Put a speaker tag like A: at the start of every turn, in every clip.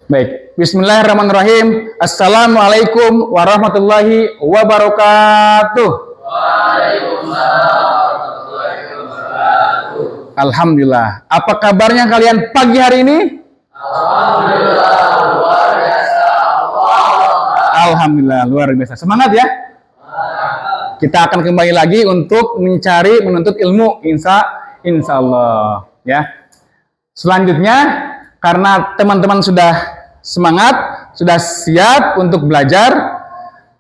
A: Baik, bismillahirrahmanirrahim. Assalamualaikum warahmatullahi wabarakatuh.
B: Waalaikumsalam warahmatullahi wabarakatuh.
A: Alhamdulillah. Apa kabarnya kalian pagi hari ini?
B: Alhamdulillah, luar biasa.
A: Alhamdulillah, luar biasa. Semangat ya. Kita akan kembali lagi untuk menuntut ilmu, insya Allah ya. Selanjutnya, karena teman-teman sudah semangat, sudah siap untuk belajar,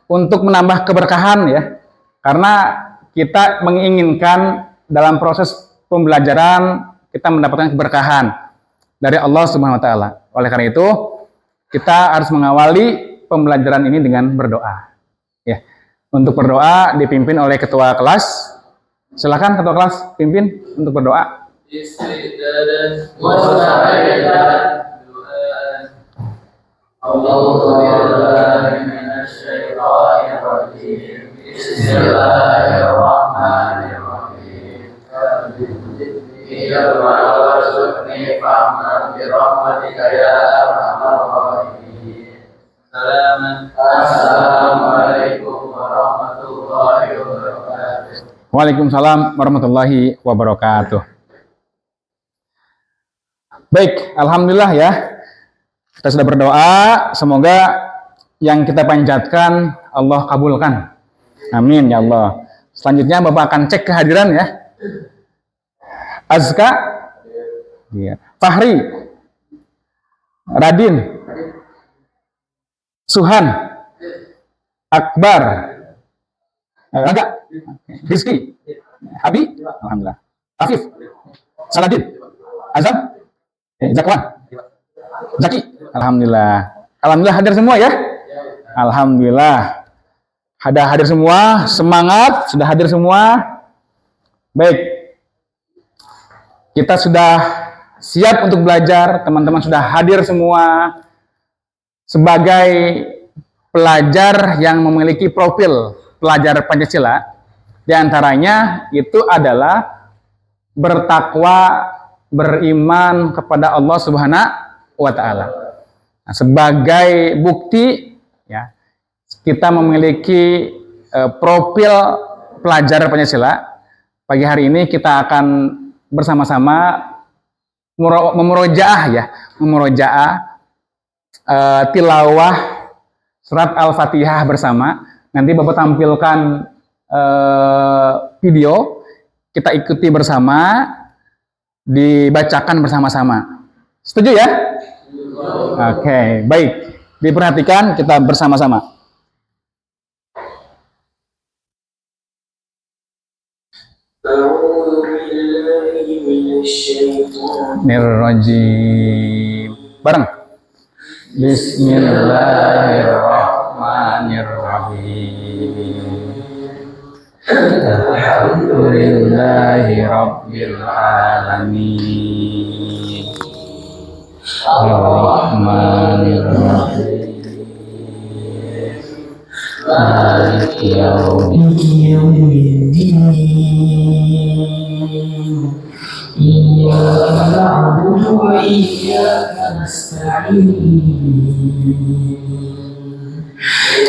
A: untuk menambah keberkahan ya. Karena kita menginginkan dalam proses pembelajaran kita mendapatkan keberkahan dari Allah Subhanahu wa taala. Oleh karena itu, kita harus mengawali pembelajaran ini dengan berdoa. Ya. Untuk berdoa dipimpin oleh ketua kelas. Silakan ketua kelas pimpin untuk berdoa.
B: Assalamualaikum warahmatullahi wabarakatuh.
A: Waalaikumsalam warahmatullahi wabarakatuh. Baik, alhamdulillah ya. Kita sudah berdoa, semoga yang kita panjatkan Allah kabulkan. Amin ya Allah. Selanjutnya Bapak akan cek kehadiran ya. Azka, Fahri, Radin, Suhan, Akbar, Raga, Rizky, Abi, alhamdulillah, Afif, Saladin, Azam, Zakwan, Zaki, alhamdulillah. Alhamdulillah hadir semua ya. Alhamdulillah. Ada hadir semua, semangat, sudah hadir semua. Baik. Kita sudah siap untuk belajar, teman-teman sudah hadir semua sebagai pelajar yang memiliki profil pelajar Pancasila. Di antaranya itu adalah bertakwa, beriman kepada Allah Subhanahu wa taala. Nah, sebagai bukti ya, kita memiliki profil pelajar Pancasila. Pagi hari ini kita akan bersama-sama memurojaah tilawah surat Al-Fatihah bersama. Nanti Bapak tampilkan video, kita ikuti bersama, dibacakan bersama-sama. Setuju ya? Oke, baik. Diperhatikan, kita bersama-sama. Bismillahirrahmanirrahim. Bareng. Bismillahirrahmanirrahim. Alhamdulillahi rabbil alamin. Ar-Rahmanir-Rahim. Maliki yaumiddin. Iyyaka na'budu wa iyyaka nasta'in.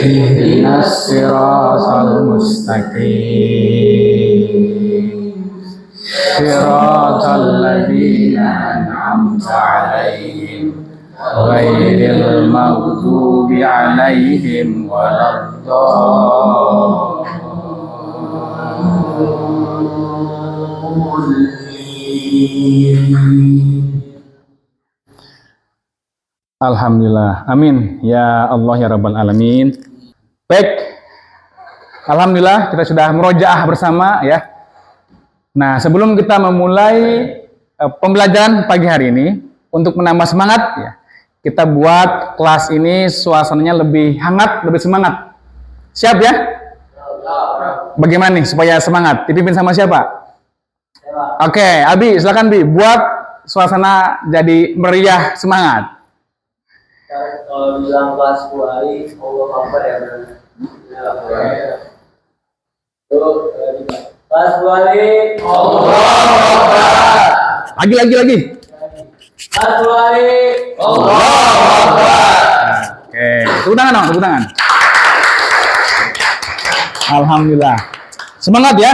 A: Ihdinas siratal mustaqim. Siratal ladzina an'amta 'alaihim ghairil maghdubi 'alaihim waladdallin. Alhamdulillah, amin ya Allah ya Rabbal alamin. Baik, alhamdulillah kita sudah murojaah bersama ya. Nah, sebelum kita memulai pembelajaran pagi hari ini, untuk menambah semangat ya, kita buat kelas ini suasananya lebih hangat, lebih semangat. Siap ya? Bagaimana nih supaya semangat? Dipimpin sama siapa? Oke, Abi, silakan Bi, buat suasana jadi meriah, semangat.
B: Kalau bilang kelas buai, Allah Akbar ya. Kelas buai, Allah Akbar.
A: Lagi.
B: Kelas buai, Allah Akbar.
A: Tepuk tangan dong, tepuk tangan. Alhamdulillah. Semangat ya.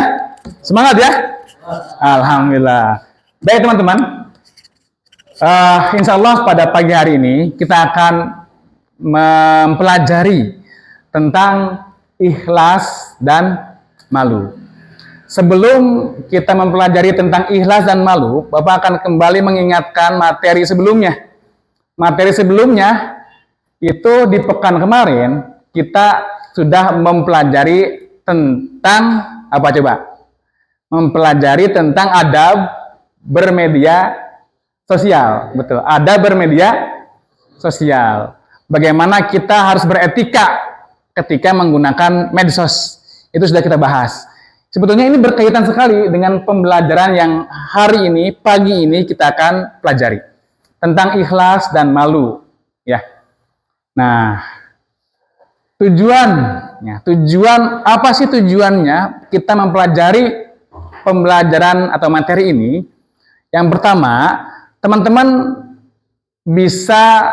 A: Semangat ya. Alhamdulillah. Baik teman-teman. Insya Allah pada pagi hari ini kita akan mempelajari tentang ikhlas dan malu. Sebelum kita mempelajari tentang ikhlas dan malu, Bapak akan kembali mengingatkan materi sebelumnya. Materi sebelumnya itu di pekan kemarin kita sudah mempelajari tentang apa coba? Mempelajari tentang adab bermedia sosial, betul. Adab bermedia sosial. Bagaimana kita harus beretika ketika menggunakan medsos. Itu sudah kita bahas. Sebetulnya ini berkaitan sekali dengan pembelajaran yang hari ini, pagi ini kita akan pelajari tentang ikhlas dan malu, ya. Nah, tujuan apa sih tujuannya kita mempelajari pembelajaran atau materi ini? Yang pertama, teman-teman bisa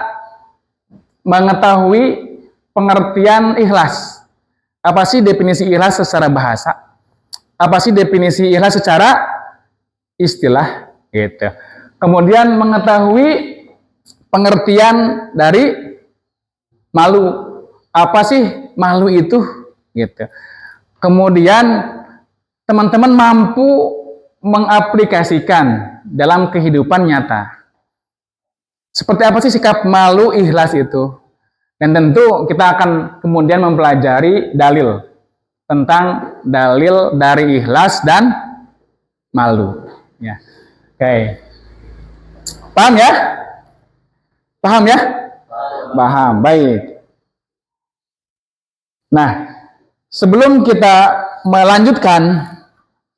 A: mengetahui pengertian ikhlas. Apa sih definisi ikhlas secara bahasa? Apa sih definisi ikhlas secara istilah? Gitu. Kemudian mengetahui pengertian dari malu. Apa sih malu itu? Gitu. Kemudian teman-teman mampu mengaplikasikan dalam kehidupan nyata. Seperti apa sih sikap malu ikhlas itu? Dan tentu kita akan kemudian mempelajari dalil tentang dalil dari ikhlas dan malu. Ya. Oke. Paham ya? Paham ya? Paham. Baik. Nah, sebelum kita melanjutkan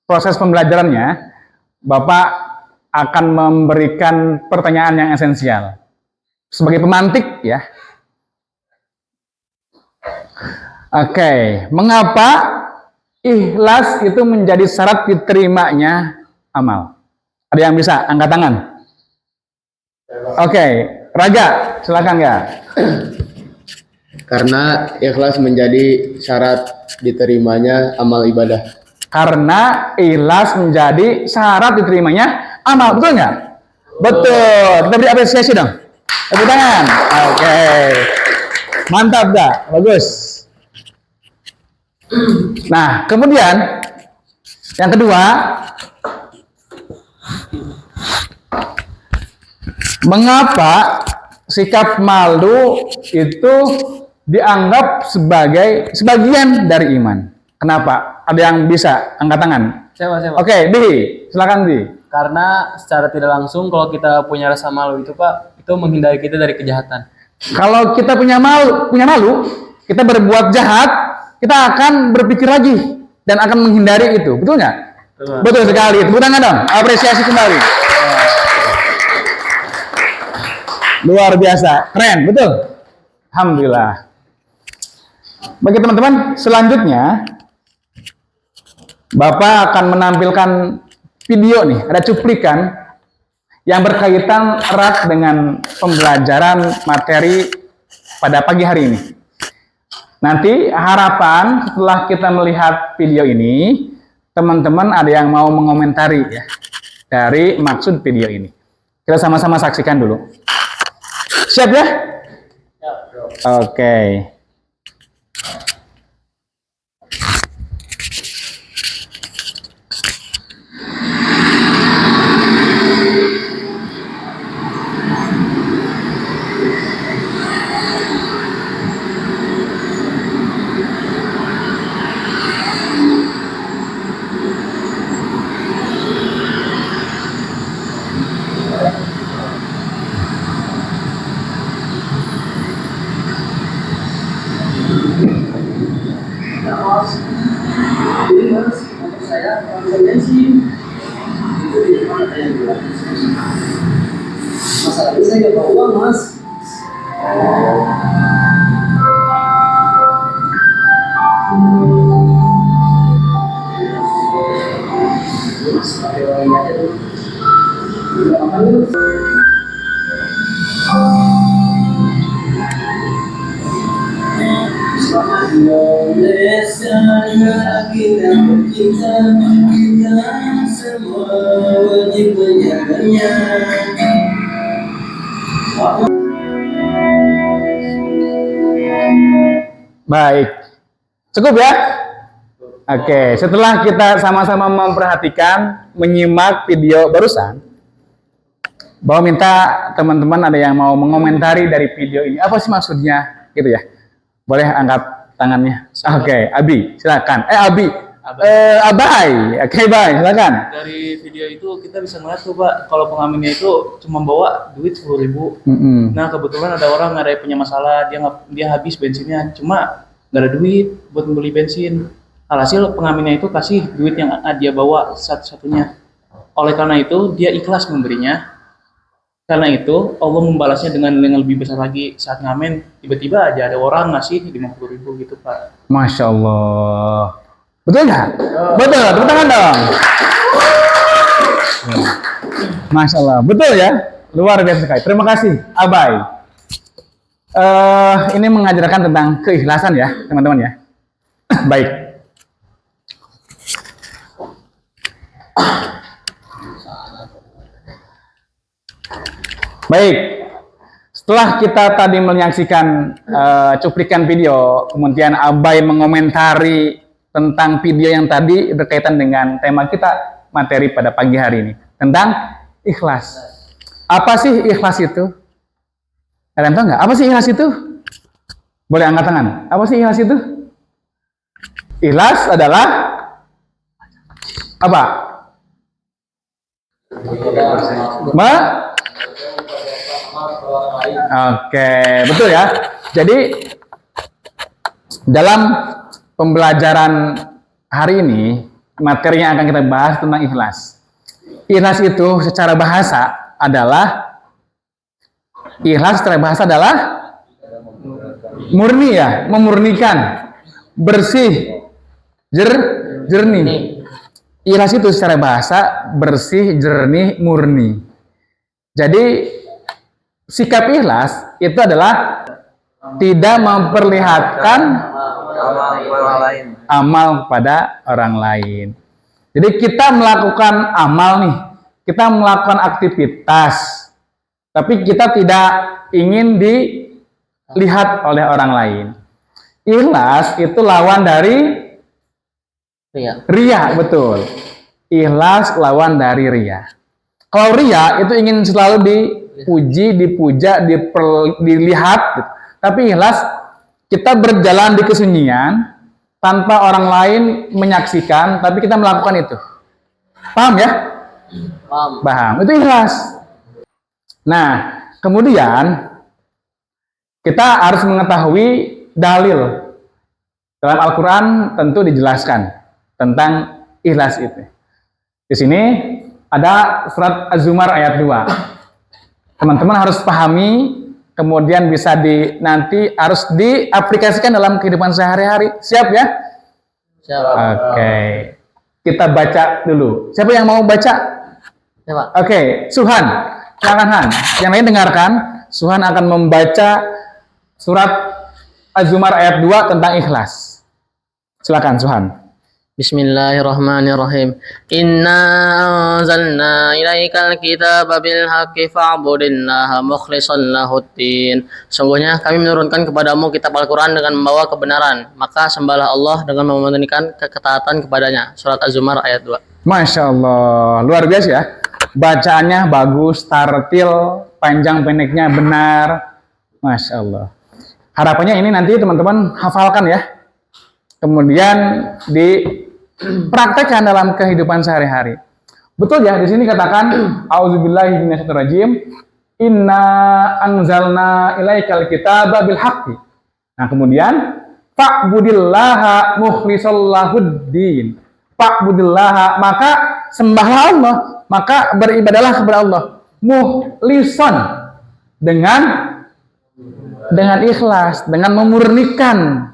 A: proses pembelajarannya, Bapak akan memberikan pertanyaan yang esensial sebagai pemantik ya. Oke, mengapa ikhlas itu menjadi syarat diterimanya amal? Ada yang bisa angkat tangan? Oke, Raga, silakan ya.
C: Karena ikhlas menjadi syarat diterimanya amal ibadah.
A: Karena ikhlas menjadi syarat diterimanya amal, betul nggak? Betul. Kita beri apresiasi dong. Tepuk tangan. Oke. Mantap dah, bagus. Nah, kemudian yang kedua, mengapa sikap malu itu dianggap sebagai sebagian dari iman? Kenapa? Ada yang bisa angkat tangan?
B: Siapa?
A: Oke, Di, silakan Di.
B: Karena secara tidak langsung kalau kita punya rasa malu itu Pak, itu menghindari kita dari kejahatan.
A: Kalau kita punya malu, kita berbuat jahat, kita akan berpikir lagi dan akan menghindari itu, betul nggak? Betul sekali. Tepuk tangan dong, apresiasi kembali. Luar biasa, keren, betul. Alhamdulillah. Bagi teman-teman, selanjutnya Bapak akan menampilkan video nih, ada cuplikan yang berkaitan erat dengan pembelajaran materi pada pagi hari ini. Nanti harapan setelah kita melihat video ini, teman-teman ada yang mau mengomentari ya dari maksud video ini. Kita sama-sama saksikan dulu. Siap ya? Oke.
D: Indonesia negara kita tercinta, kita semua wajib menjaganya.
A: Baik, cukup ya? Oke, setelah kita sama-sama memperhatikan, menyimak video barusan, bahwa minta teman-teman ada yang mau mengomentari dari video ini. Apa sih maksudnya? Gitu ya. Boleh angkat tangannya. Oke, Abi, silakan. Abi. Abai. Oke, Bay, silakan.
E: Dari video itu kita bisa ngeliat tuh Pak, kalau pengamennya itu cuma bawa duit 10.000. Nah kebetulan ada orang nggak ada punya masalah, dia habis bensinnya, cuma nggak ada duit buat membeli bensin. Alhasil pengamennya itu kasih duit yang dia bawa satu-satunya. Oleh karena itu dia ikhlas memberinya. Karena itu Allah membalasnya dengan lebih besar lagi. Saat ngamen tiba-tiba aja ada orang ngasih 50.000 gitu Pak.
A: Masya Allah. Betul nggak? Betul, tepuk tangan dong. Masya Allah, betul ya? Luar biasa sekali. Terima kasih, Abai. Ini mengajarkan tentang keikhlasan ya, teman-teman ya. Baik. Baik. Setelah kita tadi menyaksikan cuplikan video, kemudian Abai mengomentari tentang video yang tadi berkaitan dengan tema kita materi pada pagi hari ini tentang ikhlas. Apa sih ikhlas itu? Kalian tahu nggak? Apa sih ikhlas itu? Boleh angkat tangan. Apa sih ikhlas itu? Ikhlas adalah apa? Oke, betul ya. Jadi dalam pembelajaran hari ini, materi yang akan kita bahas tentang ikhlas. Ikhlas itu secara bahasa adalah murni ya, memurnikan, bersih, jernih. Ikhlas itu secara bahasa bersih, jernih, murni. Jadi sikap ikhlas itu adalah tidak memperlihatkan amal kepada orang lain. Jadi kita melakukan amal nih, kita melakukan aktivitas, tapi kita tidak ingin dilihat oleh orang lain. Ikhlas itu lawan dari ria, betul. Ikhlas lawan dari ria. Kalau ria itu ingin selalu dipuji, dipuja, dilihat, tapi ikhlas kita berjalan di kesunyian tanpa orang lain menyaksikan, tapi kita melakukan itu. Paham ya? Paham. Itu ikhlas. Nah, kemudian kita harus mengetahui dalil. Dalam Al-Quran tentu dijelaskan tentang ikhlas itu. Di sini ada surat Az-Zumar ayat 2. Teman-teman harus pahami, kemudian bisa nanti harus diaplikasikan dalam kehidupan sehari-hari. Siap ya? Siap. Oke. Kita baca dulu. Siapa yang mau baca? Oke, Suhan. Silakan Han. Yang lain dengarkan. Suhan akan membaca surat Az-Zumar ayat 2 tentang ikhlas. Silakan Suhan.
F: Bismillahirrahmanirrahim. Inna anzalna ilaikal kitaba bil haqqi fa'budillaha mukhlishan lahuddin. Sungguhnya kami menurunkan kepadamu kitab Al-Quran dengan membawa kebenaran, maka sembahlah Allah dengan memurnikan ketaatan kepadanya. Surat Az-Zumar ayat 2.
A: Masya Allah, luar biasa ya. Bacaannya bagus, tartil, panjang pendeknya benar. Masya Allah. Harapannya ini nanti teman-teman hafalkan ya. Kemudian dipraktekkan dalam kehidupan sehari-hari. Betul ya, di sini katakan auzubillahi minasyaitonirrajim, inna anzalna ilaikal kitaba bil haqqi. Nah, kemudian fa'budillaha mukhlishal lahuddin. Fa'budillaha, maka sembahlah Allah, maka beribadalah kepada Allah. Mukhlishan, dengan ikhlas, dengan memurnikan.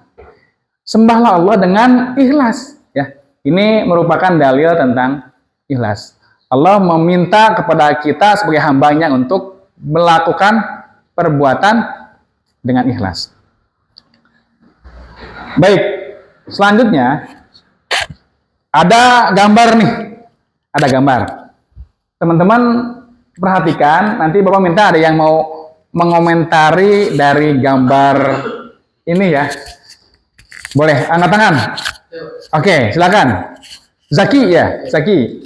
A: Sembahlah Allah dengan ikhlas. Ya, ini merupakan dalil tentang ikhlas. Allah meminta kepada kita sebagai hambanya untuk melakukan perbuatan dengan ikhlas. Baik, selanjutnya ada gambar nih. Ada gambar. Teman-teman perhatikan, nanti Bapak minta ada yang mau mengomentari dari gambar ini ya. Boleh, angkat tangan. Oke, silakan. Zaki ya, Zaki.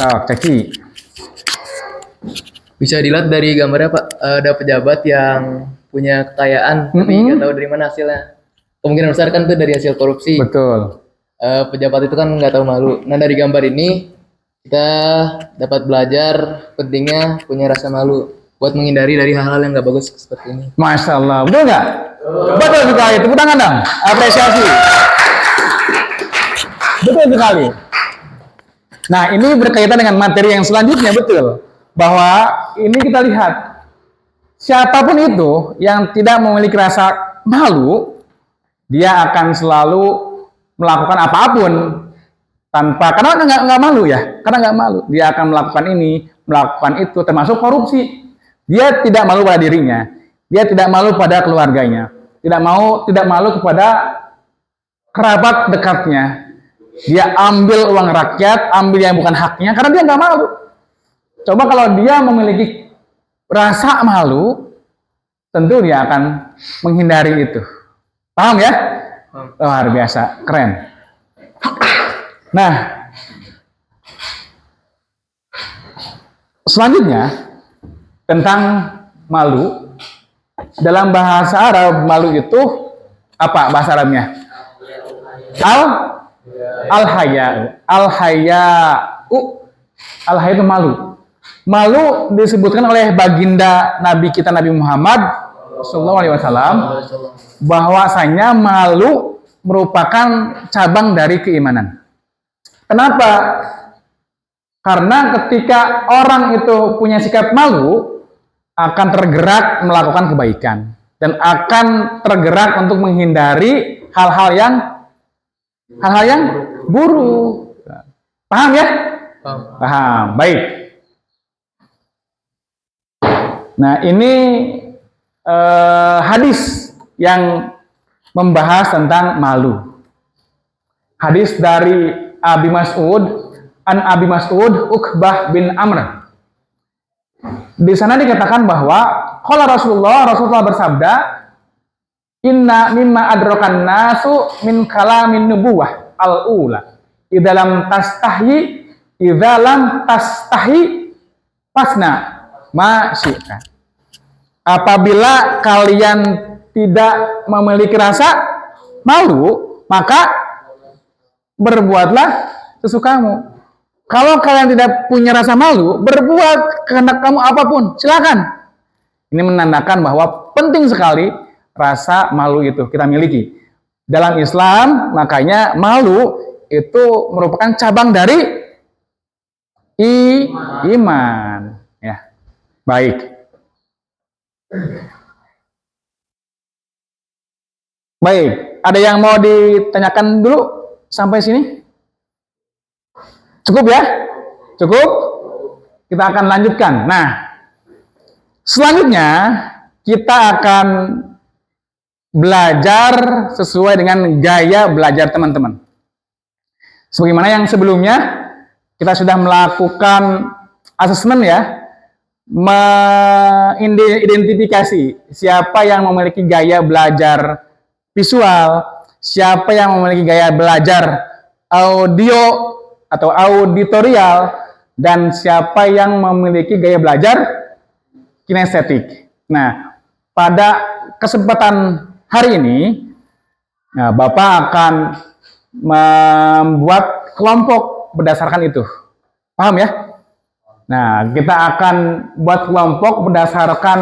A: Oh, Zaki.
G: Bisa dilihat dari gambarnya Pak, ada pejabat yang punya kekayaan, tapi nggak tahu dari mana hasilnya. Kemungkinan besar kan itu dari hasil korupsi.
A: Betul.
G: Pejabat itu kan nggak tahu malu. Nah dari gambar ini kita dapat belajar pentingnya punya rasa malu buat menghindari dari hal-hal yang nggak bagus seperti ini.
A: Masya Allah, betul nggak? Betul sekali, tepuk tangan dong, apresiasi. Betul sekali. Nah, ini berkaitan dengan materi yang selanjutnya, betul. Bahwa ini kita lihat, siapapun itu yang tidak memiliki rasa malu, dia akan selalu melakukan apapun tanpa, karena nggak malu ya, karena nggak malu, dia akan melakukan ini, melakukan itu, termasuk korupsi. Dia tidak malu pada dirinya, dia tidak malu pada keluarganya, tidak malu kepada kerabat dekatnya. Dia ambil uang rakyat, ambil yang bukan haknya, karena dia nggak malu. Coba kalau dia memiliki rasa malu, tentu dia akan menghindari itu. Paham ya? Luar biasa, keren. Nah, selanjutnya tentang malu. Dalam bahasa Arab, malu itu apa bahasa Arabnya? Al-haya. Al-haya itu malu. Malu disebutkan oleh baginda Nabi kita Nabi Muhammad SAW bahwasanya malu merupakan cabang dari keimanan. Kenapa? Karena ketika orang itu punya sikap malu, akan tergerak melakukan kebaikan dan akan tergerak untuk menghindari hal-hal yang buruk. Paham ya? Paham. Baik. Nah, ini hadis yang membahas tentang malu. Hadis dari Abi Mas'ud, an Abi Mas'ud Uqbah bin Amr. Di sana dikatakan bahwa qala Rasulullah bersabda, inna mimma adrakan nasu min kalamin nubuwah al-ula idza lam tastahi fasna ma syi'ta. Apabila kalian tidak memiliki rasa malu, maka berbuatlah sesukamu. Kalau kalian tidak punya rasa malu, berbuat kehendak kamu apapun, silakan. Ini menandakan bahwa penting sekali rasa malu itu kita miliki. Dalam Islam, makanya malu itu merupakan cabang dari iman. Ya, baik. Baik, ada yang mau ditanyakan dulu sampai sini? Cukup ya? Cukup? Kita akan lanjutkan. Nah, selanjutnya kita akan belajar sesuai dengan gaya belajar teman-teman. Sebagaimana yang sebelumnya, kita sudah melakukan asesmen ya, mengidentifikasi siapa yang memiliki gaya belajar visual, siapa yang memiliki gaya belajar audio atau auditorial, dan siapa yang memiliki gaya belajar kinestetik. Nah, pada kesempatan hari ini, Bapak akan membuat kelompok berdasarkan itu. Paham ya? Nah, kita akan buat kelompok berdasarkan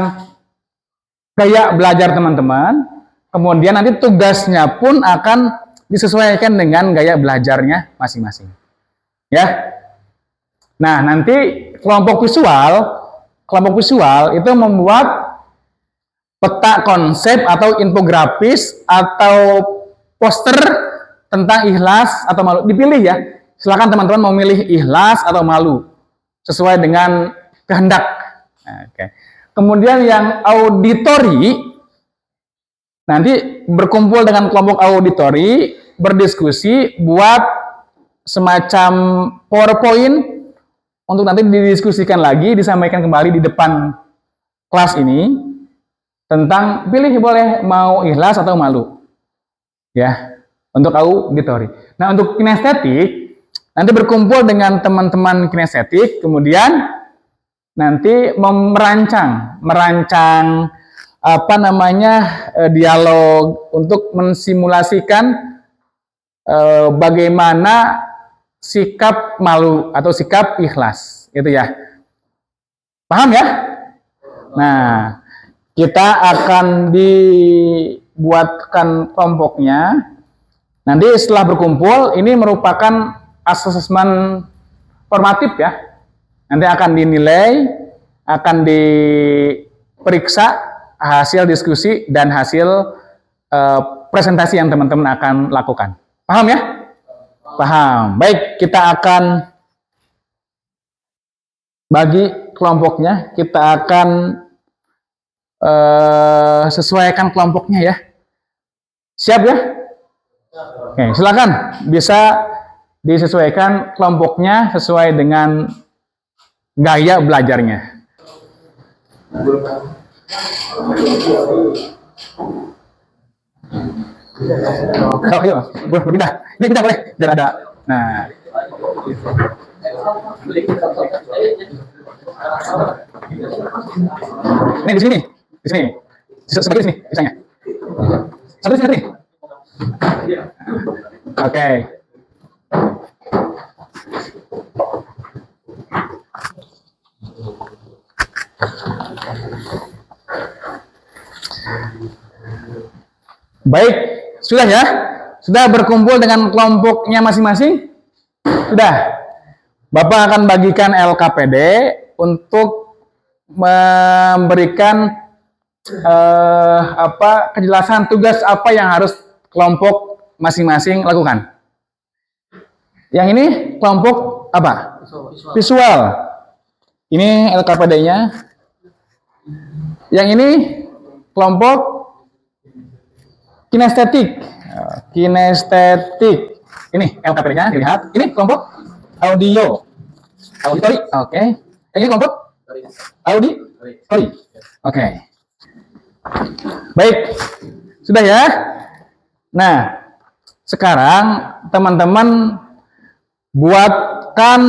A: gaya belajar teman-teman. Kemudian nanti tugasnya pun akan disesuaikan dengan gaya belajarnya masing-masing. Ya. Nah, nanti kelompok visual itu membuat peta konsep atau infografis atau poster tentang ikhlas atau malu. Dipilih ya. Silakan teman-teman mau milih ikhlas atau malu sesuai dengan kehendak. Oke. Kemudian yang auditori nanti berkumpul dengan kelompok auditori, berdiskusi, buat semacam PowerPoint untuk nanti didiskusikan lagi, disampaikan kembali di depan kelas ini tentang pilih boleh mau ikhlas atau malu. Ya, untuk auditori. Nah, untuk kinestetik nanti berkumpul dengan teman-teman kinestetik, kemudian nanti merancang apa namanya dialog untuk mensimulasikan bagaimana sikap malu atau sikap ikhlas, gitu ya. Paham ya? Nah, kita akan dibuatkan kelompoknya. Nanti setelah berkumpul, ini merupakan asesmen formatif ya. Nanti akan dinilai, akan diperiksa hasil diskusi dan hasil presentasi yang teman-teman akan lakukan. Paham ya? Paham. Baik, kita akan bagi kelompoknya, kita akan sesuaikan kelompoknya ya. Siap ya? Oke, silakan bisa disesuaikan kelompoknya sesuai dengan gaya belajarnya. Oh, ayo, boleh berpindah. Ini kita boleh, biar ada. Nah, ini di sini, sebagai di sini, misalnya. Satu di sini. Oke. Baik, sudah ya? Sudah berkumpul dengan kelompoknya masing-masing? Sudah. Bapak akan bagikan LKPD untuk memberikan kejelasan tugas apa yang harus kelompok masing-masing lakukan. Yang ini kelompok apa? Visual. Ini LKPD-nya. Yang ini kelompok kinestetik. Kinestetik. Ini LKPD-nya dilihat. Ini kelompok audio. Auditori. Oke. Ini kelompok auditori. Oke. Baik. Sudah ya? Nah, sekarang teman-teman buatkan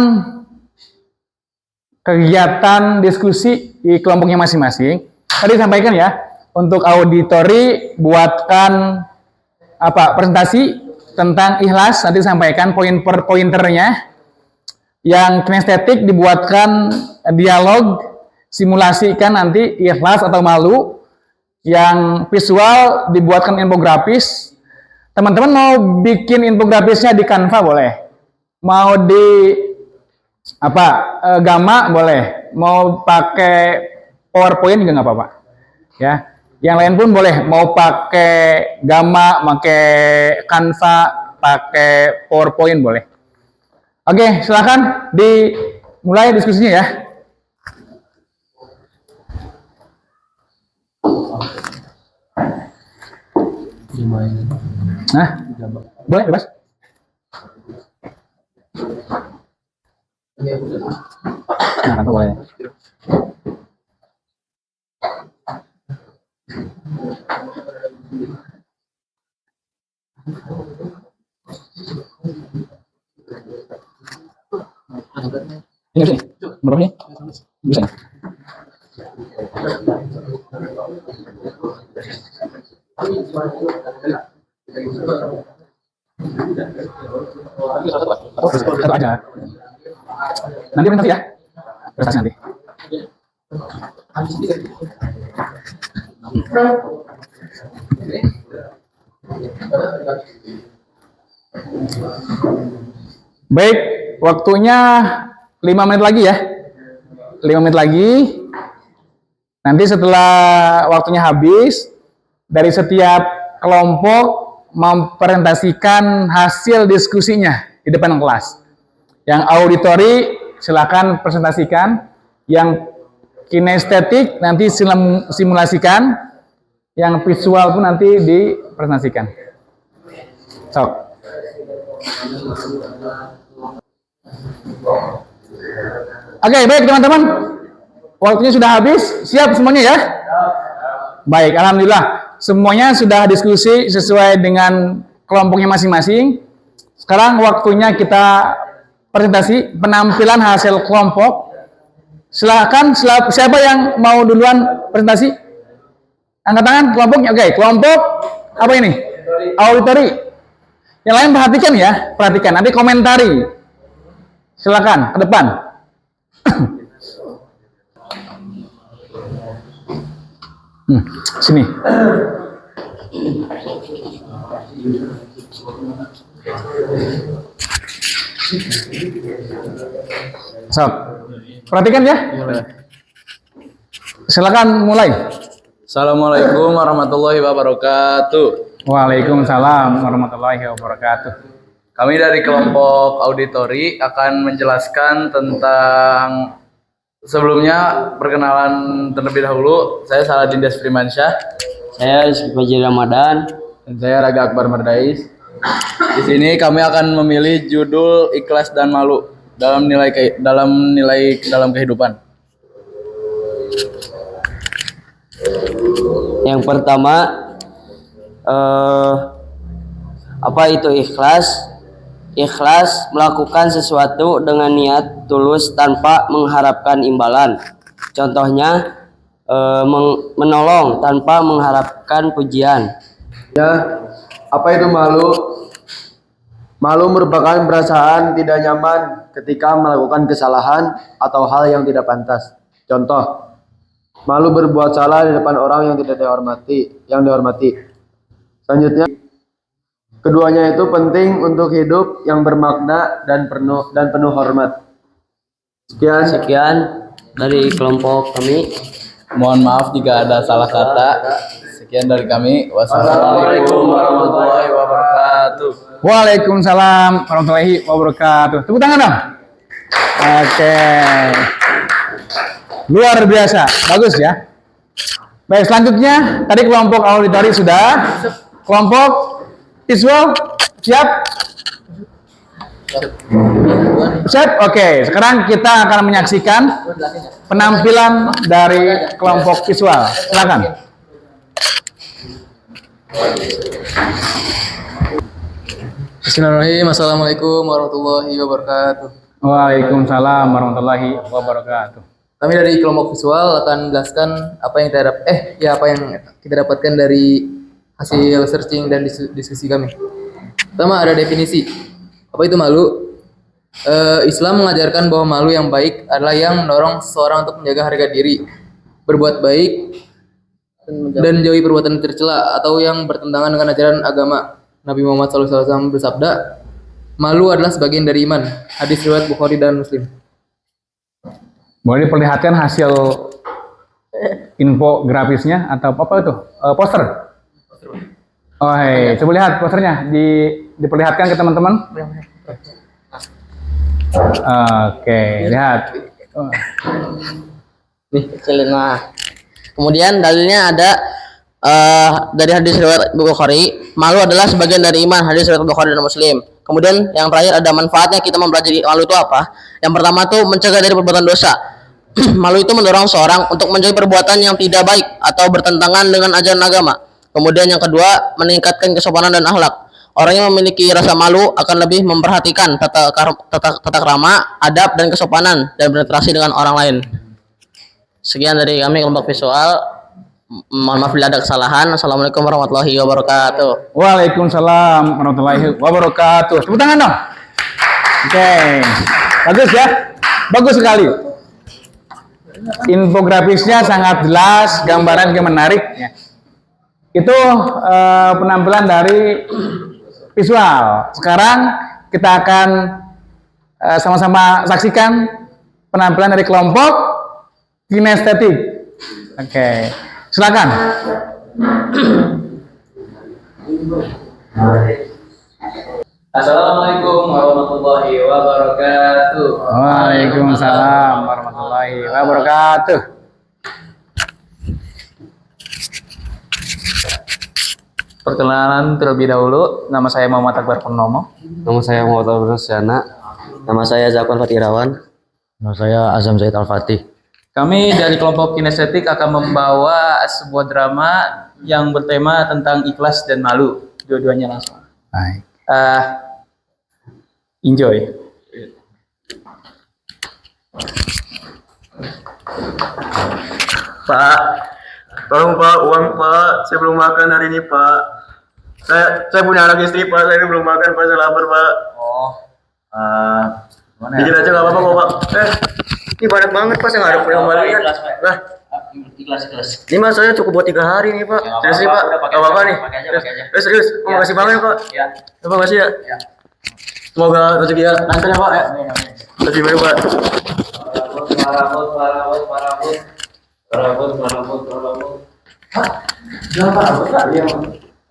A: kegiatan diskusi di kelompoknya masing-masing. Tadi sampaikan ya, untuk auditori buatkan presentasi tentang ikhlas, nanti sampaikan poin per pointernya. Yang kinestetik dibuatkan dialog, simulasikan nanti ikhlas atau malu. Yang visual dibuatkan infografis. Teman-teman mau bikin infografisnya di Canva boleh. Mau di Gamma boleh. Mau pakai PowerPoint juga nggak apa-apa. Ya. Yang lain pun boleh. Mau pakai Gamma, pakai Canva, pakai PowerPoint boleh. Oke, silakan dimulai diskusinya ya. Nah, boleh bebas. Nah, kan boleh. Ini bisa nih, berapa nih? Bisa nih. Satu aja. Nanti presentasi ya. Presentasi nanti. Baik, waktunya 5 menit lagi ya. 5 menit lagi. Nanti setelah waktunya habis, dari setiap kelompok mempresentasikan hasil diskusinya di depan kelas. Yang auditori silakan presentasikan, yang kinestetik nanti simulasikan, yang visual pun nanti dipresentasikan. Sok. Oke, baik teman-teman. Waktunya sudah habis. Siap semuanya ya? Baik, alhamdulillah. Semuanya sudah diskusi sesuai dengan kelompoknya masing-masing. Sekarang waktunya kita presentasi penampilan hasil kelompok. Silakan, siapa yang mau duluan presentasi? Angkat tangan kelompoknya. Oke, kelompok apa ini? Auditori. Yang lain perhatikan ya, perhatikan. Nanti komentari. Silakan ke depan. Sini. Sob, perhatikan ya. Silakan mulai.
B: Assalamualaikum warahmatullahi wabarakatuh.
A: Waalaikumsalam warahmatullahi wabarakatuh.
B: Kami dari kelompok auditori akan menjelaskan tentang sebelumnya perkenalan terlebih dahulu. Saya Saladin Desprimansyah.
F: Saya Rizky Ramadan.
B: Dan saya Raga Akbar Mardais. Di sini kami akan memilih judul Ikhlas dan Malu dalam nilai kehidupan.
F: Yang pertama, apa itu ikhlas? Ikhlas melakukan sesuatu dengan niat tulus tanpa mengharapkan imbalan. Contohnya, menolong tanpa mengharapkan pujian.
C: Ya, apa itu malu? Malu merupakan perasaan tidak nyaman ketika melakukan kesalahan atau hal yang tidak pantas. Contoh, malu berbuat salah di depan orang yang tidak dihormati. Selanjutnya, keduanya itu penting untuk hidup yang bermakna dan penuh hormat.
F: Sekian dari kelompok kami.
B: Mohon maaf jika ada salah kata. Sekian dari kami. Wassalamualaikum warahmatullahi wabarakatuh.
A: Waalaikumsalam warahmatullahi wabarakatuh. Tepuk tangan dong. Oke. Luar biasa. Bagus ya. Baik, selanjutnya tadi kelompok auditori sudah. Kelompok visual siap? Siap? Oke, sekarang kita akan menyaksikan penampilan dari kelompok visual. Silakan.
G: Bismillahirrahmanirrahim. Assalamualaikum warahmatullahi wabarakatuh.
A: Waalaikumsalam warahmatullahi wabarakatuh.
G: Kami dari kelompok visual akan menjelaskan apa yang kita dapatkan dari hasil searching dan diskusi kami. Pertama ada definisi. Apa itu malu? Islam mengajarkan bahwa malu yang baik adalah yang mendorong seseorang untuk menjaga harga diri, berbuat baik, dan jauhi perbuatan tercela atau yang bertentangan dengan ajaran agama. Nabi Muhammad SAW bersabda, malu adalah sebagian dari iman. Hadis riwayat Bukhari dan Muslim.
A: Boleh diperlihatkan hasil infografisnya atau apa itu? Poster. Oh, hei. Coba lihat posternya, diperlihatkan ke teman-teman. Oke, lihat.
F: Nih, kecilin mah. Kemudian dalilnya ada dari hadis riwayat Bukhari, malu adalah sebagian dari iman, hadis riwayat Bukhari dan Muslim. Kemudian yang terakhir ada manfaatnya kita mempelajari malu itu apa? Yang pertama tuh mencegah dari perbuatan dosa. Malu itu mendorong seorang untuk menjauhi perbuatan yang tidak baik atau bertentangan dengan ajaran agama. Kemudian yang kedua, meningkatkan kesopanan dan akhlak. Orang yang memiliki rasa malu akan lebih memperhatikan tata krama, adab dan kesopanan dan berinteraksi dengan orang lain. Sekian dari kami kelompok visual. Mohon maaf bila ada kesalahan. Assalamualaikum warahmatullahi wabarakatuh.
A: Waalaikumsalam warahmatullahi wabarakatuh. Tepuk tangan dong. Oke, bagus ya, bagus sekali. Infografisnya sangat jelas, gambaran juga menarik. Ya. Itu penampilan dari visual. Sekarang kita akan sama-sama saksikan penampilan dari kelompok kinestetik. Oke. Silakan.
B: Assalamualaikum warahmatullahi wabarakatuh.
A: Waalaikumsalam warahmatullahi wabarakatuh.
E: Perkenalan terlebih dahulu, nama saya Muhammad Akbar Purnomo.
H: Nama saya Muhammad Rusyana. Nama saya Zakwan Fatirawan. Nama saya Azam Zaid Al-Fatih.
E: Kami dari kelompok kinestetik akan membawa sebuah drama yang bertema tentang ikhlas dan malu. Dua-duanya langsung.
A: Baik.
E: Enjoy.
C: Pak, tolong Pak, uang Pak. Saya belum makan hari ini Pak. Saya punya anak istri Pak, saya ini belum makan Pak, saya lapar Pak.
B: Mana
C: Dikit aja nggak apa-apa kok Pak. Ini banyak banget Pak, saya nggak ada punya kembalian. Lah,
H: Ikhlas.
C: ini mas saya cukup buat 3 hari nih Pak. Serius nih Pak, nggak apa-apa nih. Serius, makasih banget Pak. Ya, terima kasih ya. Semoga rezeki lancar ya Pak. Terima kasih banyak Pak.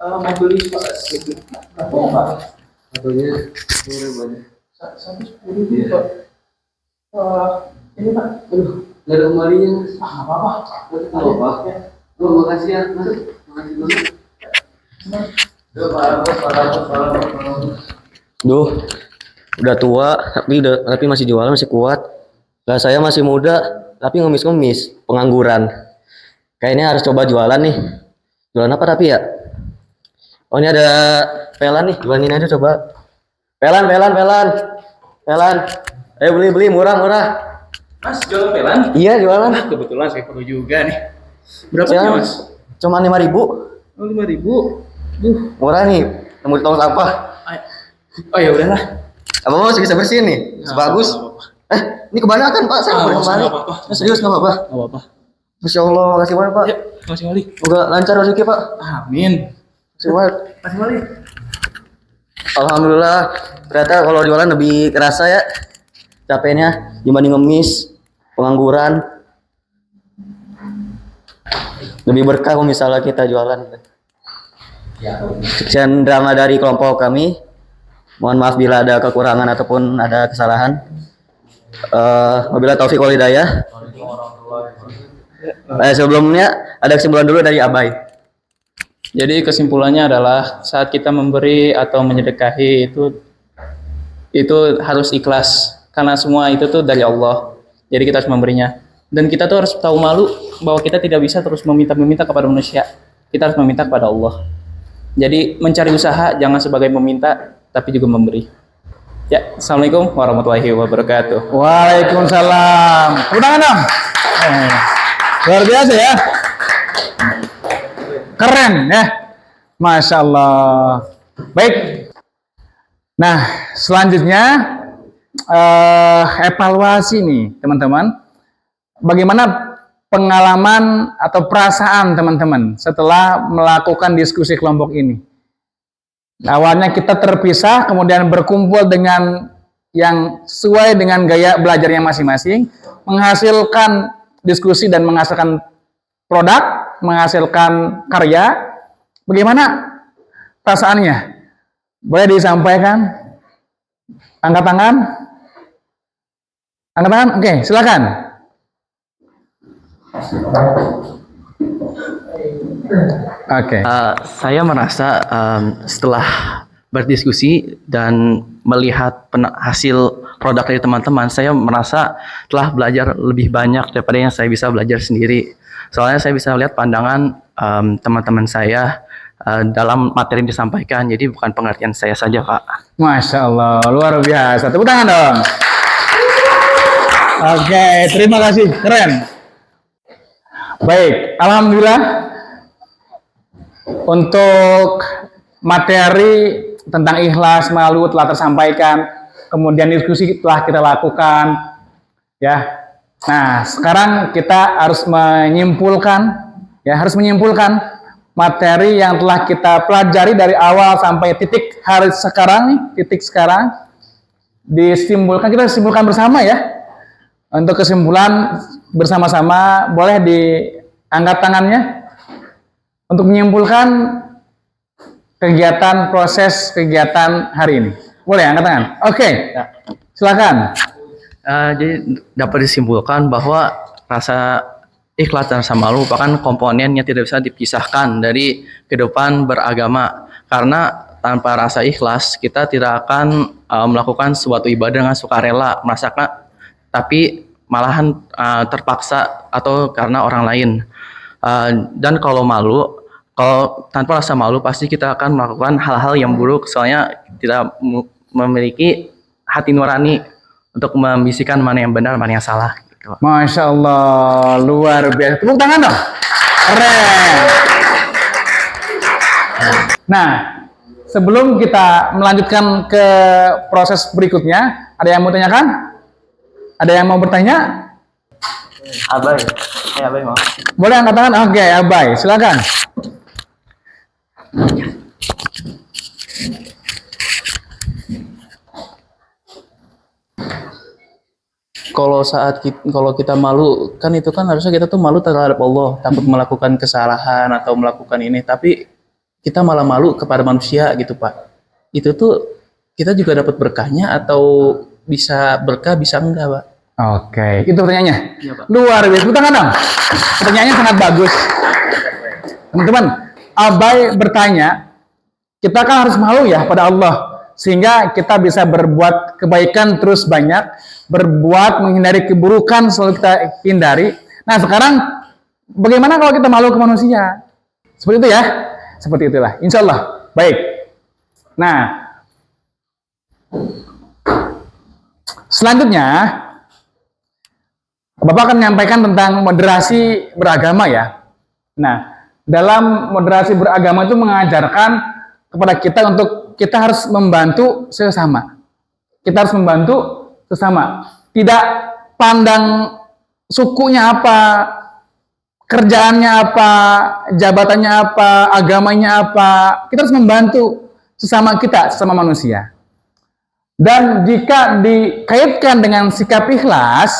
E: Mau beli ini Pak,
H: Gak ada kembalinya.
E: apa-apa.
H: Makasih ya. Makasih banget. Duh, udah tua tapi masih jualan, masih kuat. Lah saya masih muda tapi ngemis-ngemis, pengangguran. Kayaknya harus coba jualan nih. Jualan apa tapi ya? Oh ini ada pelan nih, jualin aja coba. Pelan. Ayo beli murah.
E: Mas, jualan pelan?
H: Iya jualan.
E: Kebetulan saya perlu juga nih. Berapa
H: Saya
E: Mas?
H: cuma 5.000.
E: Oh, 5.000.
H: Murah nih, nemu di tong sampah.
E: Oh ya udahlah.
H: Apa mau bisa bersihin nih? Sebagus. Ini kebanyakan Pak, saya boleh kembali. Serius nggak apa-apa.
E: Enggak apa-apa.
H: Masya Allah, makasih banyak Pak.
E: Ya, makasih Mali.
H: Semoga lancar rezeki Pak.
E: Amin.
H: Makasih banyak.
E: Makasih Mali.
H: Alhamdulillah, ternyata kalau jualan lebih kerasa ya capeknya dibanding ngemis, pengangguran. Lebih berkah kalau misalnya kita jualan. Sekian drama dari kelompok kami. Mohon maaf bila ada kekurangan ataupun ada kesalahan. Wabillahi taufiq wal hidayah. Sebelumnya ada kesimpulan dulu dari Abai.
E: Jadi kesimpulannya adalah saat kita memberi atau menyedekahi itu harus ikhlas karena semua itu tuh dari Allah. Jadi kita harus memberinya. Dan kita tuh harus tahu malu bahwa kita tidak bisa terus meminta kepada manusia. Kita harus meminta kepada Allah. Jadi mencari usaha jangan sebagai meminta tapi juga memberi. Ya, assalamualaikum warahmatullahi wabarakatuh.
A: Waalaikumsalam. Tepuk tangan dong. Luar biasa ya. Keren ya. Masya Allah. Baik. Nah, selanjutnya evaluasi nih teman-teman. Bagaimana pengalaman atau perasaan teman-teman setelah melakukan diskusi kelompok ini? Awalnya kita terpisah, kemudian berkumpul dengan yang sesuai dengan gaya belajarnya masing-masing, menghasilkan diskusi dan menghasilkan produk, menghasilkan karya. Bagaimana perasaannya? Boleh disampaikan? Angkat tangan. Angkat tangan? Oke, silakan. Oke.
I: Saya merasa setelah berdiskusi dan melihat hasil produk dari teman-teman, saya merasa telah belajar lebih banyak daripada yang saya bisa belajar sendiri. Soalnya saya bisa melihat pandangan teman-teman saya dalam materi yang disampaikan, jadi bukan pengertian saya saja, Kak.
A: Masya Allah, luar biasa. Tepuk tangan dong. Oke, terima kasih. Keren. Baik, alhamdulillah untuk materi tentang ikhlas malu telah tersampaikan, kemudian diskusi telah kita lakukan, ya. Nah, sekarang kita harus menyimpulkan materi yang telah kita pelajari dari awal sampai titik hari sekarang nih, kita simpulkan bersama ya. Untuk kesimpulan bersama-sama boleh diangkat tangannya untuk menyimpulkan proses kegiatan hari ini. Boleh angkat tangan? Oke, silakan.
I: Jadi dapat disimpulkan bahwa rasa ikhlas dan rasa malu merupakan komponen yang tidak bisa dipisahkan dari kehidupan beragama. Karena tanpa rasa ikhlas kita tidak akan melakukan suatu ibadah dengan sukarela, merasakan, tapi malahan terpaksa atau karena orang lain. Dan kalau tanpa rasa malu pasti kita akan melakukan hal-hal yang buruk, soalnya tidak memiliki hati nurani untuk membisikkan mana yang benar, mana yang salah. Gitu.
A: Masya Allah, luar biasa. Tepuk tangan dong. Keren. Nah, sebelum kita melanjutkan ke proses berikutnya, ada yang mau tanyakan? Ada yang mau bertanya?
B: Abai. Abai mau.
A: Boleh angkat tangan? Oke, Abai, silakan.
E: Kalau kita malu, kan itu kan harusnya kita tuh malu terhadap Allah, takut melakukan kesalahan atau melakukan ini, tapi kita malah malu kepada manusia gitu Pak. Itu tuh kita juga dapat berkahnya atau bisa berkah bisa enggak Pak?
A: Oke, itu pertanyaannya.
E: Iya, Pak.
A: Luar biasa. Tepuk tangan dong. Pertanyaannya sangat bagus. Teman-teman, Abai bertanya, kita kan harus malu ya pada Allah, sehingga kita bisa berbuat kebaikan terus banyak, berbuat menghindari keburukan selalu kita hindari. Nah sekarang, bagaimana kalau kita malu ke manusia? Seperti itu ya? Seperti itulah, insya Allah. Baik. Nah, selanjutnya, Bapak akan menyampaikan tentang moderasi beragama ya. Nah, dalam moderasi beragama itu mengajarkan kepada kita untuk kita harus membantu sesama. Kita harus membantu sesama. Tidak pandang sukunya apa, kerjaannya apa, jabatannya apa, agamanya apa. Kita harus membantu sesama kita, sesama manusia. Dan jika dikaitkan dengan sikap ikhlas,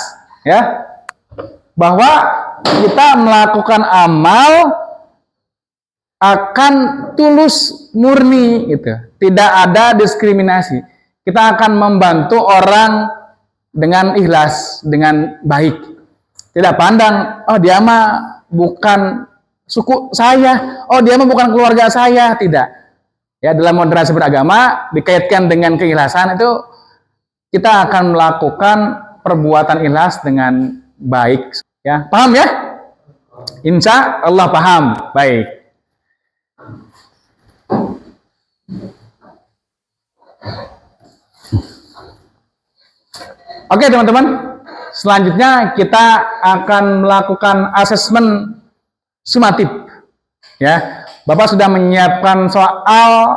A: ya, bahwa kita melakukan amal akan tulus murni gitu. Tidak ada diskriminasi. Kita akan membantu orang dengan ikhlas, dengan baik. Tidak pandang, oh dia mah bukan suku saya, oh dia mah bukan keluarga saya, tidak. Ya, dalam moderasi beragama dikaitkan dengan keikhlasan itu kita akan melakukan perbuatan ikhlas dengan baik. Ya, paham ya? Insya Allah paham. Baik. Oke teman-teman, selanjutnya kita akan melakukan asesmen sumatif. Ya, Bapak sudah menyiapkan soal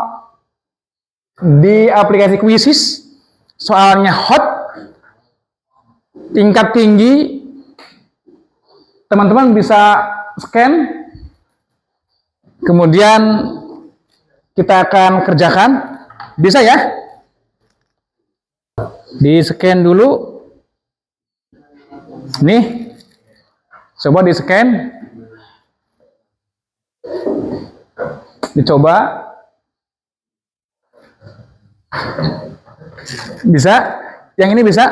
A: di aplikasi Quizzes, soalnya hot, tingkat tinggi. Teman-teman bisa scan, kemudian kita akan kerjakan. Bisa ya? Di scan dulu. Nih, coba di scan. Dicoba. Bisa? Yang ini bisa?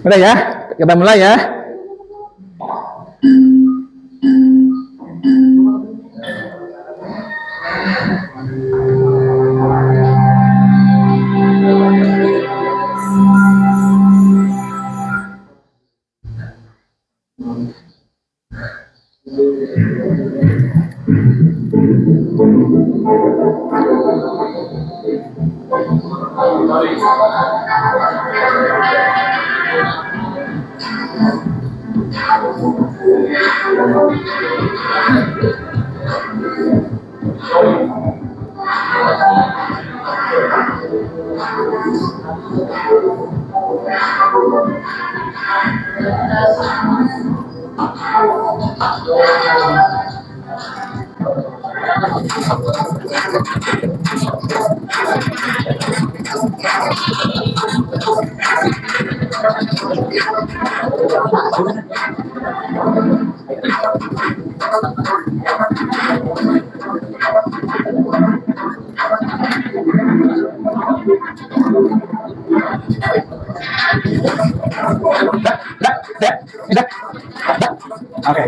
A: Udah ya? Kita mulai ya. Ya, sudah. Oke.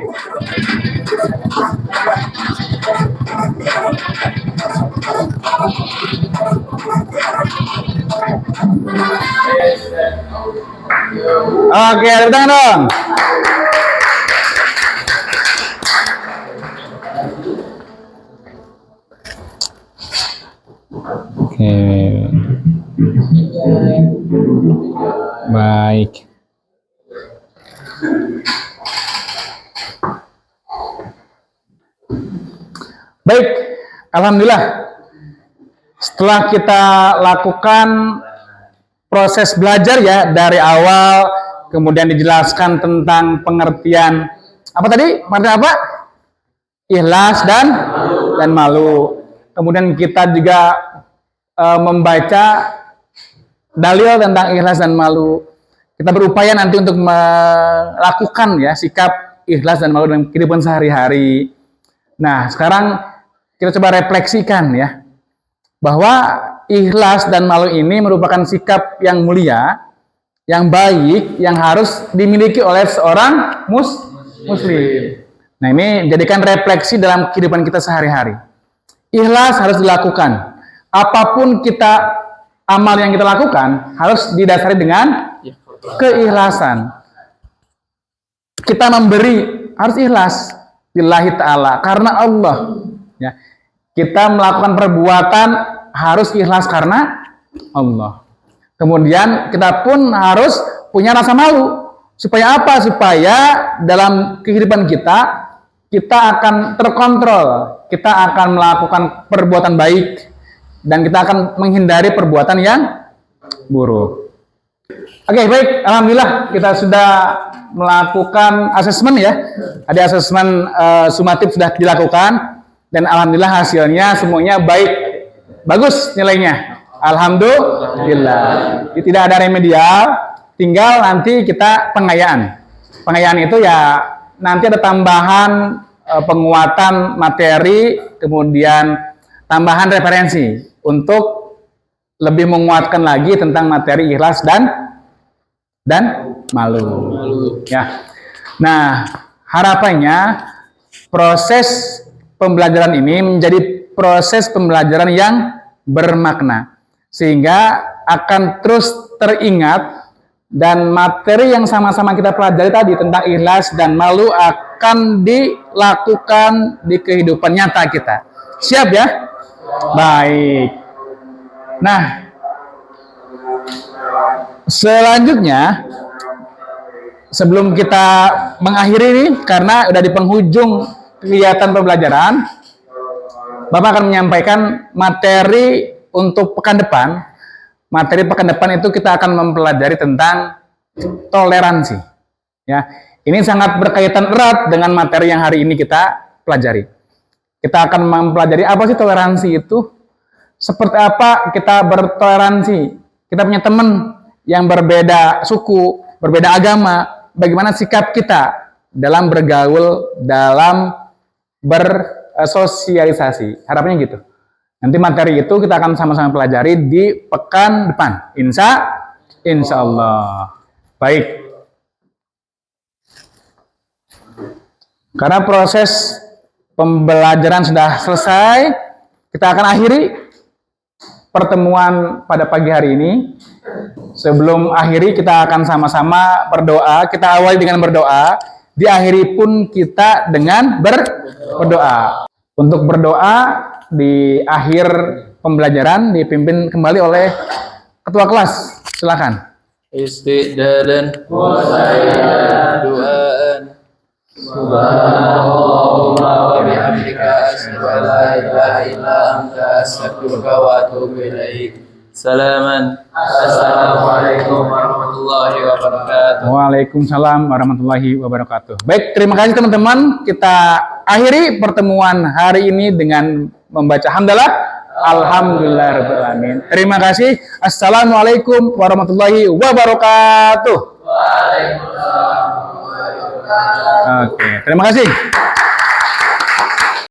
A: Oke, tepuk tangan dong. Oke. Baik. Baik, alhamdulillah. Setelah kita lakukan proses belajar ya dari awal, kemudian dijelaskan tentang pengertian apa tadi? Pengertian apa? Ikhlas dan malu. Kemudian kita juga membaca dalil tentang ikhlas dan malu. Kita berupaya nanti untuk melakukan ya sikap ikhlas dan malu dalam kehidupan sehari-hari. Nah, sekarang kita coba refleksikan ya, bahwa ikhlas dan malu ini merupakan sikap yang mulia, yang baik, yang harus dimiliki oleh seorang muslim. Nah, ini jadikan refleksi dalam kehidupan kita sehari-hari. Ikhlas harus dilakukan. Apapun amal yang kita lakukan harus didasari dengan keikhlasan. Kita memberi harus ikhlas lillahi ta'ala, karena Allah. Ya. Kita melakukan perbuatan harus ikhlas karena Allah. Kemudian kita pun harus punya rasa malu. Supaya apa? Supaya dalam kehidupan kita akan terkontrol. Kita akan melakukan perbuatan baik. Dan kita akan menghindari perbuatan yang buruk. Oke, baik. Alhamdulillah kita sudah melakukan asesmen ya. Ada asesmen sumatif sudah dilakukan. Dan alhamdulillah hasilnya semuanya baik, bagus nilainya. Alhamdulillah. Jadi tidak ada remedial, tinggal nanti kita pengayaan. Pengayaan itu ya nanti ada tambahan penguatan materi, kemudian tambahan referensi untuk lebih menguatkan lagi tentang materi ikhlas dan malu. Ya. Nah, harapannya proses pembelajaran ini menjadi proses pembelajaran yang bermakna, sehingga akan terus teringat dan materi yang sama-sama kita pelajari tadi tentang ikhlas dan malu akan dilakukan di kehidupan nyata kita. Siap ya? Baik. Nah, selanjutnya sebelum kita mengakhiri ini, karena udah di penghujung kegiatan pembelajaran, Bapak akan menyampaikan materi untuk pekan depan. Materi pekan depan itu kita akan mempelajari tentang toleransi. Ya, ini sangat berkaitan erat dengan materi yang hari ini kita pelajari. Kita akan mempelajari apa sih toleransi itu, seperti apa kita bertoleransi. Kita punya teman yang berbeda suku, berbeda agama, bagaimana sikap kita dalam bergaul, dalam bersosialisasi. Harapannya gitu. Nanti materi itu kita akan sama-sama pelajari di pekan depan. Insya Allah. Baik. Karena proses pembelajaran sudah selesai, kita akan akhiri pertemuan pada pagi hari ini. Sebelum akhiri, kita akan sama-sama berdoa. Kita awali dengan berdoa. Diakhiri pun kita dengan berdoa. Untuk berdoa di akhir pembelajaran dipimpin kembali oleh ketua kelas. Silakan.
G: Istiqdalan doaan.
B: Subhanallahumma wa bihamdika asyhadu an la ilaha illa anta astaghfiruka wa atubu ilaik. Salaman. Assalamualaikum warahmatullahi wabarakatuh.
A: Waalaikumsalam warahmatullahi wabarakatuh. Baik, terima kasih teman-teman. Kita akhiri pertemuan hari ini dengan membaca hamdalah. Alhamdulillahirrahmanirrahim. Terima kasih. Assalamualaikum warahmatullahi wabarakatuh.
B: Waalaikumsalam warahmatullahi wabarakatuh.
A: Oke, terima kasih.